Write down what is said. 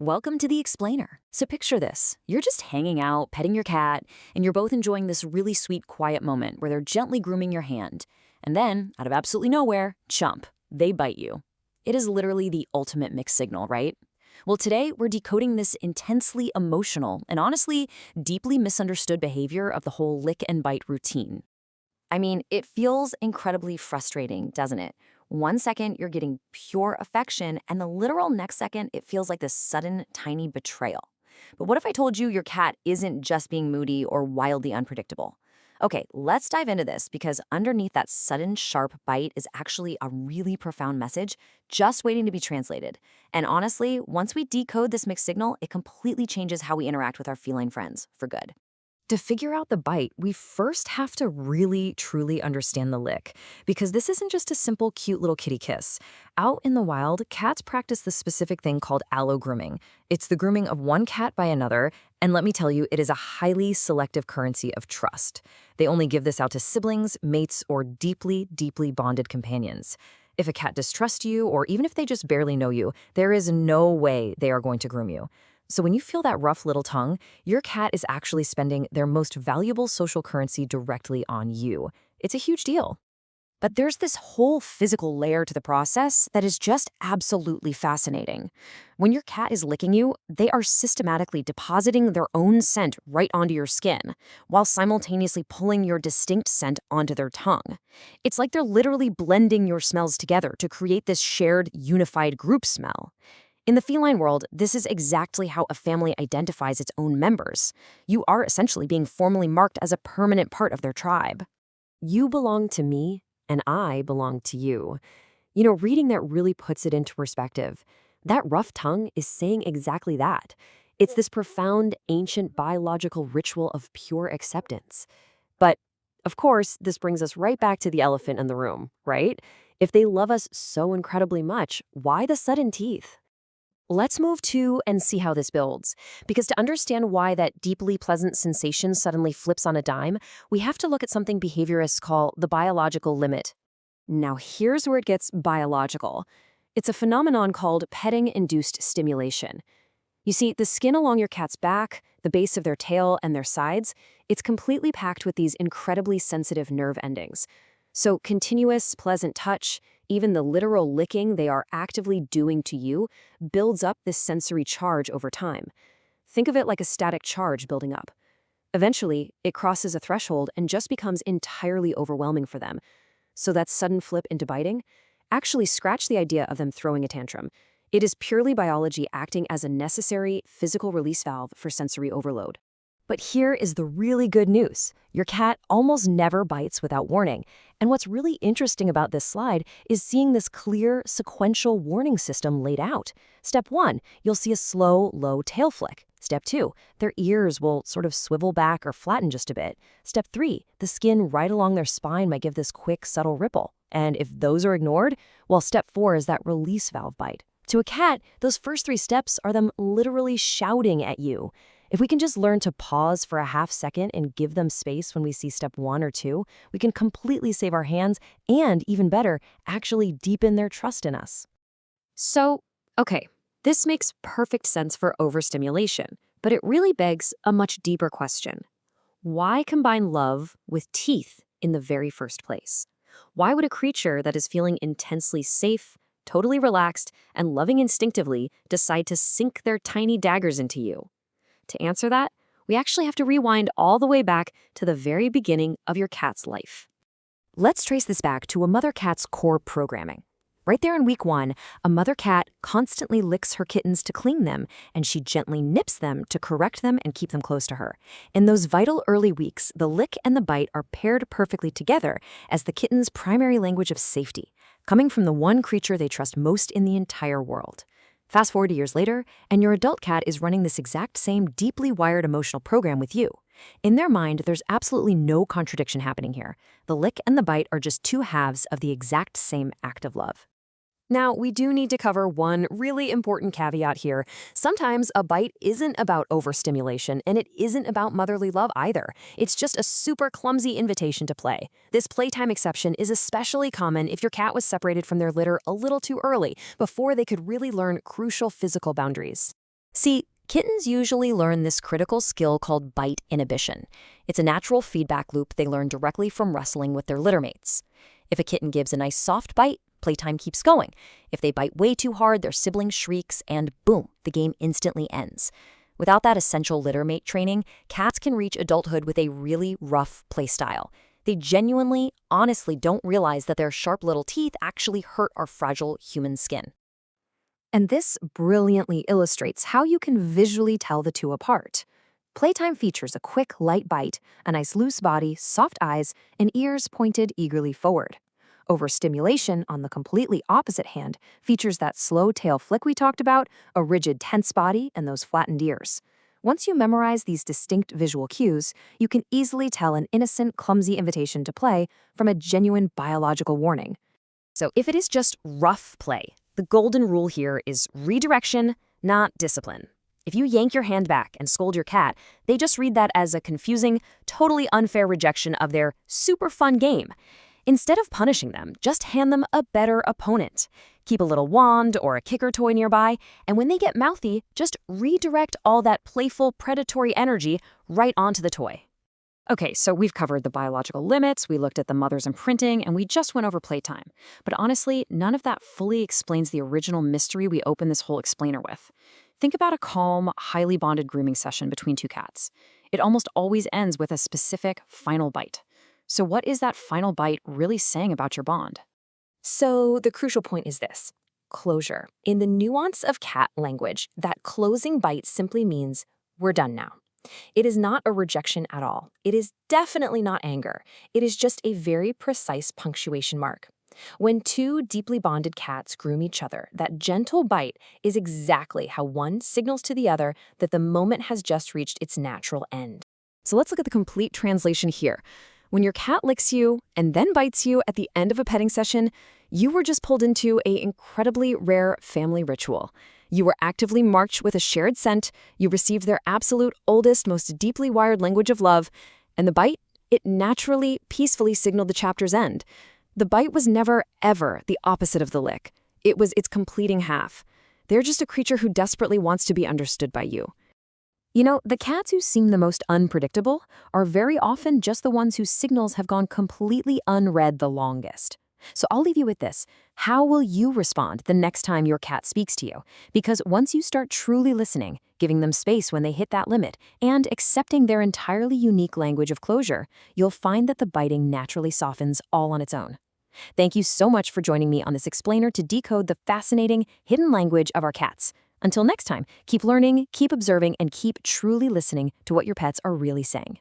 Welcome to the explainer. So picture this. You're just hanging out, petting your cat, and you're both enjoying this really sweet, quiet moment where they're gently grooming your hand. And then, out of absolutely nowhere, chump, they bite you. It is literally the ultimate mixed signal, right? Well, today we're decoding this intensely emotional and honestly, deeply misunderstood behavior of the whole lick and bite routine. I mean, it feels incredibly frustrating, doesn't it? One second, you're getting pure affection, and the literal next second, it feels like this sudden, tiny betrayal. But what if I told you your cat isn't just being moody or wildly unpredictable? Okay, let's dive into this because underneath that sudden, sharp bite is actually a really profound message just waiting to be translated. And honestly, once we decode this mixed signal, it completely changes how we interact with our feline friends for good. To figure out the bite, we first have to really, truly understand the lick, because this isn't just a simple, cute little kitty kiss. Out in the wild, cats practice this specific thing called allo-grooming. It's the grooming of one cat by another, and let me tell you, it is a highly selective currency of trust. They only give this out to siblings, mates, or deeply, deeply bonded companions. If a cat distrusts you, or even if they just barely know you, there is no way they are going to groom you. So when you feel that rough little tongue, your cat is actually spending their most valuable social currency directly on you. It's a huge deal. But there's this whole physical layer to the process that is just absolutely fascinating. When your cat is licking you, they are systematically depositing their own scent right onto your skin, while simultaneously pulling your distinct scent onto their tongue. It's like they're literally blending your smells together to create this shared, unified group smell. In the feline world, this is exactly how a family identifies its own members. You are essentially being formally marked as a permanent part of their tribe. You belong to me, and I belong to you. Reading that really puts it into perspective. That rough tongue is saying exactly that. It's this profound, ancient biological ritual of pure acceptance. But, of course, this brings us right back to the elephant in the room, right? If they love us so incredibly much, why the sudden teeth? Let's move to and see how this builds. Because to understand why that deeply pleasant sensation suddenly flips on a dime, we have to look at something behaviorists call the biological limit. Now, here's where it gets biological. It's a phenomenon called petting-induced stimulation. You see, the skin along your cat's back, the base of their tail, and their sides, it's completely packed with these incredibly sensitive nerve endings. So continuous, pleasant touch, even the literal licking they are actively doing to you, builds up this sensory charge over time. Think of it like a static charge building up. Eventually, it crosses a threshold and just becomes entirely overwhelming for them. So that sudden flip into biting? Actually, scratch the idea of them throwing a tantrum. It is purely biology acting as a necessary physical release valve for sensory overload. But here is the really good news. Your cat almost never bites without warning. And what's really interesting about this slide is seeing this clear, sequential warning system laid out. Step 1, you'll see a slow, low tail flick. Step 2, their ears will sort of swivel back or flatten just a bit. Step 3, the skin right along their spine might give this quick, subtle ripple. And if those are ignored, well, step 4 is that release valve bite. To a cat, those first 3 steps are them literally shouting at you. If we can just learn to pause for a half second and give them space when we see step 1 or 2, we can completely save our hands and, even better, actually deepen their trust in us. So, okay, this makes perfect sense for overstimulation, but it really begs a much deeper question. Why combine love with teeth in the very first place? Why would a creature that is feeling intensely safe, totally relaxed, and loving instinctively decide to sink their tiny daggers into you? To answer that, we actually have to rewind all the way back to the very beginning of your cat's life. Let's trace this back to a mother cat's core programming. Right there in week 1, a mother cat constantly licks her kittens to clean them, and she gently nips them to correct them and keep them close to her. In those vital early weeks, the lick and the bite are paired perfectly together as the kitten's primary language of safety, coming from the one creature they trust most in the entire world. Fast forward to years later, and your adult cat is running this exact same deeply wired emotional program with you. In their mind, there's absolutely no contradiction happening here. The lick and the bite are just 2 halves of the exact same act of love. Now, we do need to cover one really important caveat here. Sometimes a bite isn't about overstimulation, and it isn't about motherly love either. It's just a super clumsy invitation to play. This playtime exception is especially common if your cat was separated from their litter a little too early, before they could really learn crucial physical boundaries. See, kittens usually learn this critical skill called bite inhibition. It's a natural feedback loop they learn directly from wrestling with their littermates. If a kitten gives a nice soft bite, playtime keeps going. If they bite way too hard, their sibling shrieks, and boom, the game instantly ends. Without that essential littermate training, cats can reach adulthood with a really rough play style. They genuinely, honestly don't realize that their sharp little teeth actually hurt our fragile human skin. And this brilliantly illustrates how you can visually tell the two apart. Playtime features a quick, light bite, a nice loose body, soft eyes, and ears pointed eagerly forward. Overstimulation, on the completely opposite hand, features that slow tail flick we talked about, a rigid, tense body, and those flattened ears. Once you memorize these distinct visual cues, you can easily tell an innocent, clumsy invitation to play from a genuine biological warning. So if it is just rough play, the golden rule here is redirection, not discipline. If you yank your hand back and scold your cat, they just read that as a confusing, totally unfair rejection of their super fun game. Instead of punishing them, just hand them a better opponent. Keep a little wand or a kicker toy nearby, and when they get mouthy, just redirect all that playful, predatory energy right onto the toy. Okay, so we've covered the biological limits, we looked at the mother's imprinting, and we just went over playtime. But honestly, none of that fully explains the original mystery we opened this whole explainer with. Think about a calm, highly bonded grooming session between two cats. It almost always ends with a specific final bite. So what is that final bite really saying about your bond? So the crucial point is this: closure. In the nuance of cat language, that closing bite simply means we're done now. It is not a rejection at all. It is definitely not anger. It is just a very precise punctuation mark. When two deeply bonded cats groom each other, that gentle bite is exactly how one signals to the other that the moment has just reached its natural end. So let's look at the complete translation here. When your cat licks you and then bites you at the end of a petting session, you were just pulled into an incredibly rare family ritual. You were actively marked with a shared scent, you received their absolute oldest, most deeply wired language of love, and the bite, it naturally, peacefully signaled the chapter's end. The bite was never, ever the opposite of the lick. It was its completing half. They're just a creature who desperately wants to be understood by you. You know, the cats who seem the most unpredictable are very often just the ones whose signals have gone completely unread the longest. So I'll leave you with this. How will you respond the next time your cat speaks to you? Because once you start truly listening, giving them space when they hit that limit, and accepting their entirely unique language of closure, you'll find that the biting naturally softens all on its own. Thank you so much for joining me on this explainer to decode the fascinating, hidden language of our cats. Until next time, keep learning, keep observing, and keep truly listening to what your pets are really saying.